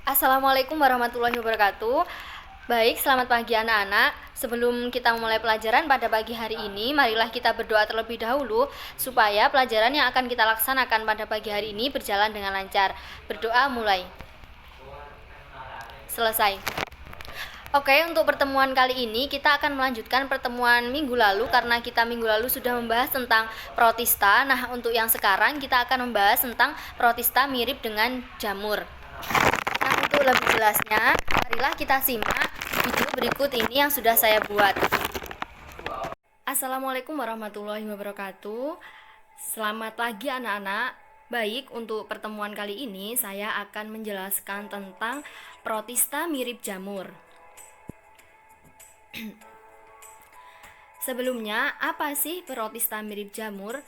Assalamualaikum warahmatullahi wabarakatuh. Baik, selamat pagi anak-anak. Sebelum kita memulai pelajaran pada pagi hari ini, marilah kita berdoa terlebih dahulu supaya pelajaran yang akan kita laksanakan pada pagi hari ini berjalan dengan lancar. Berdoa mulai. Selesai. Oke, untuk pertemuan kali ini kita akan melanjutkan pertemuan minggu lalu karena kita minggu lalu sudah membahas tentang protista. Nah, untuk yang sekarang kita akan membahas tentang protista mirip dengan jamur. Nah, untuk lebih jelasnya, marilah kita simak video berikut ini yang sudah saya buat. Assalamualaikum warahmatullahi wabarakatuh. Selamat pagi anak-anak. Baik, untuk pertemuan kali ini saya akan menjelaskan tentang protista mirip jamur. Sebelumnya, apa sih protista mirip jamur?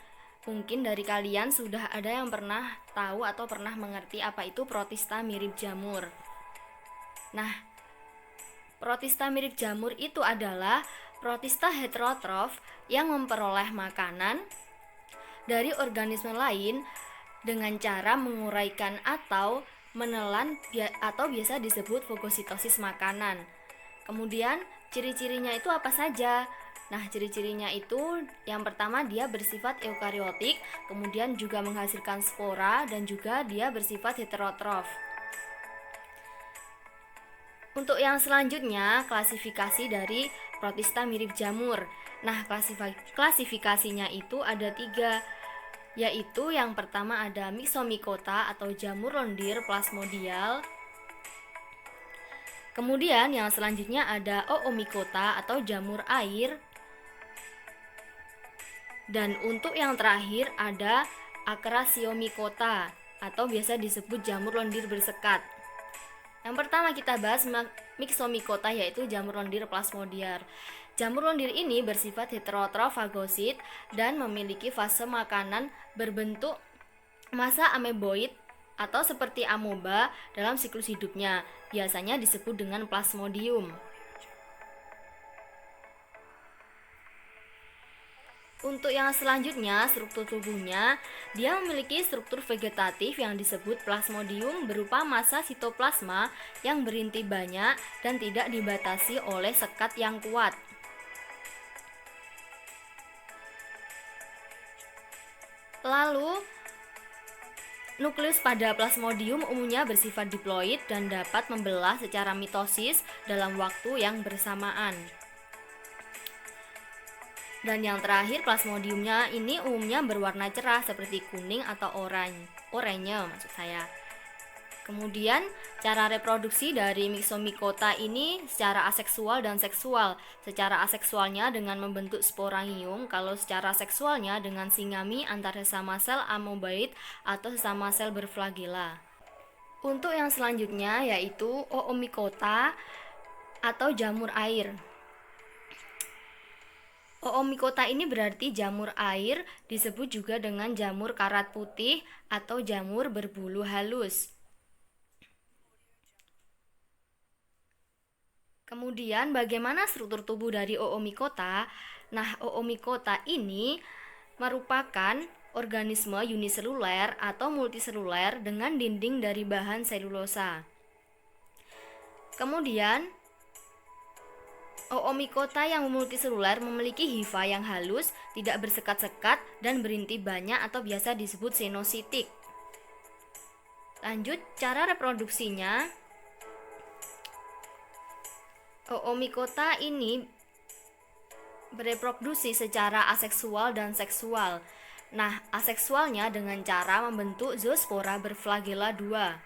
Mungkin dari kalian sudah ada yang pernah tahu atau pernah mengerti apa itu protista mirip jamur. Nah, protista mirip jamur itu adalah protista heterotrof yang memperoleh makanan dari organisme lain dengan cara menguraikan atau menelan atau biasa disebut fagositosis makanan. Kemudian ciri-cirinya itu apa saja? Nah, ciri-cirinya itu yang pertama dia bersifat eukariotik, kemudian juga menghasilkan spora dan juga dia bersifat heterotrof. Untuk yang selanjutnya, klasifikasi dari protista mirip jamur. Nah, klasifikasinya itu ada 3, yaitu yang pertama ada Myxomycota atau jamur lendir plasmodial. Kemudian yang selanjutnya ada Oomycota atau jamur air. Dan untuk yang terakhir ada Acrassiomycota atau biasa disebut jamur lendir bersekat. Yang pertama kita bahas Myxomycota yaitu jamur lendir plasmodial. Jamur lendir ini bersifat heterotrof fagosit dan memiliki fase makanan berbentuk massa ameboid atau seperti amoeba dalam siklus hidupnya. Biasanya disebut dengan plasmodium. Untuk yang selanjutnya, struktur tubuhnya, dia memiliki struktur vegetatif yang disebut plasmodium berupa massa sitoplasma yang berinti banyak dan tidak dibatasi oleh sekat yang kuat. Lalu, nukleus pada plasmodium umumnya bersifat diploid dan dapat membelah secara mitosis dalam waktu yang bersamaan. Dan yang terakhir, plasmodiumnya ini umumnya berwarna cerah seperti kuning atau oranye maksud saya. Kemudian cara reproduksi dari Myxomycota ini secara aseksual dan seksual. Secara aseksualnya dengan membentuk sporangium, kalau secara seksualnya dengan singami antar sesama sel amoeboid atau sesama sel berflagela. Untuk yang selanjutnya yaitu Oomycota atau jamur air. Oomycota ini berarti jamur air, disebut juga dengan jamur karat putih atau jamur berbulu halus. Kemudian bagaimana struktur tubuh dari Oomycota? Nah, Oomycota ini merupakan organisme uniseluler atau multiseluler dengan dinding dari bahan selulosa. Kemudian Oomycota yang multiseluler memiliki hifa yang halus, tidak bersekat-sekat, dan berinti banyak atau biasa disebut senositik. Lanjut, cara reproduksinya. Oomycota ini bereproduksi secara aseksual dan seksual. Nah, aseksualnya dengan cara membentuk zoospora berflagela 2.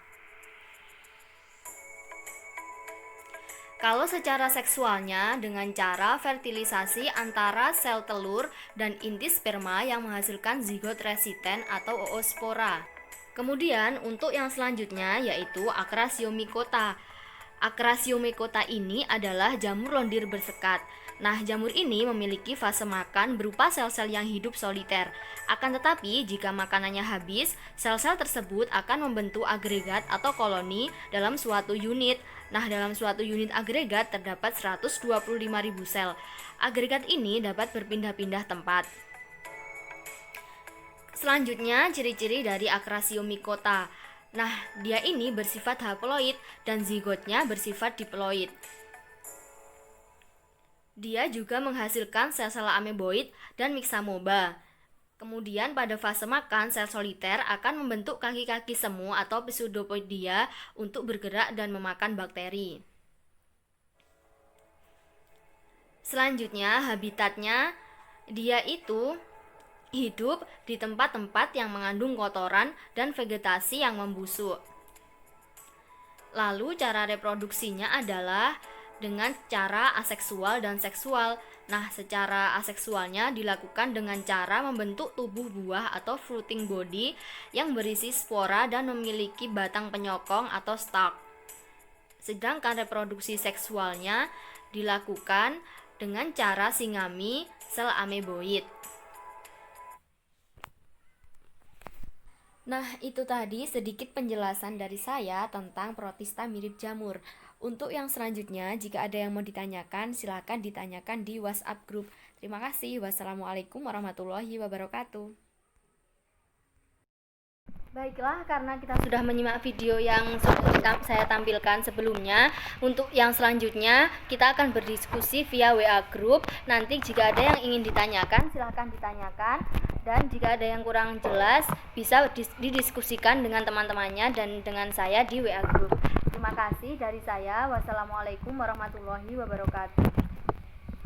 Kalau secara seksualnya dengan cara fertilisasi antara sel telur dan inti sperma yang menghasilkan zigot resisten atau oospora. Kemudian untuk yang selanjutnya yaitu Acrassiomycota. Acrassiomycota ini adalah jamur lendir bersekat. Nah, jamur ini memiliki fase makan berupa sel-sel yang hidup soliter. Akan tetapi, jika makanannya habis, sel-sel tersebut akan membentuk agregat atau koloni dalam suatu unit. Nah, dalam suatu unit agregat terdapat 125.000 sel. Agregat ini dapat berpindah-pindah tempat. Selanjutnya, ciri-ciri dari Acrassiomycota. Nah, dia ini bersifat haploid dan zigotnya bersifat diploid. Dia juga menghasilkan sel-sel ameboid dan mixamoeba. Kemudian pada fase makan, sel soliter akan membentuk kaki-kaki semu atau pseudopodia untuk bergerak dan memakan bakteri. Selanjutnya, habitatnya dia itu hidup di tempat-tempat yang mengandung kotoran dan vegetasi yang membusuk. Lalu cara reproduksinya adalah dengan cara aseksual dan seksual. Nah, secara aseksualnya dilakukan dengan cara membentuk tubuh buah atau fruiting body yang berisi spora dan memiliki batang penyokong atau stalk. Sedangkan reproduksi seksualnya dilakukan dengan cara singami sel ameboid. Nah, itu tadi sedikit penjelasan dari saya tentang protista mirip jamur. Untuk yang selanjutnya, jika ada yang mau ditanyakan, silakan ditanyakan di WhatsApp group. Terima kasih. Wassalamualaikum warahmatullahi wabarakatuh. Baiklah, karena kita sudah menyimak video yang sudah saya tampilkan sebelumnya, untuk yang selanjutnya kita akan berdiskusi via WA group. Nanti jika ada yang ingin ditanyakan, silahkan ditanyakan. Dan jika ada yang kurang jelas, bisa didiskusikan dengan teman-temannya dan dengan saya di WA group. Terima kasih dari saya. Wassalamualaikum warahmatullahi wabarakatuh.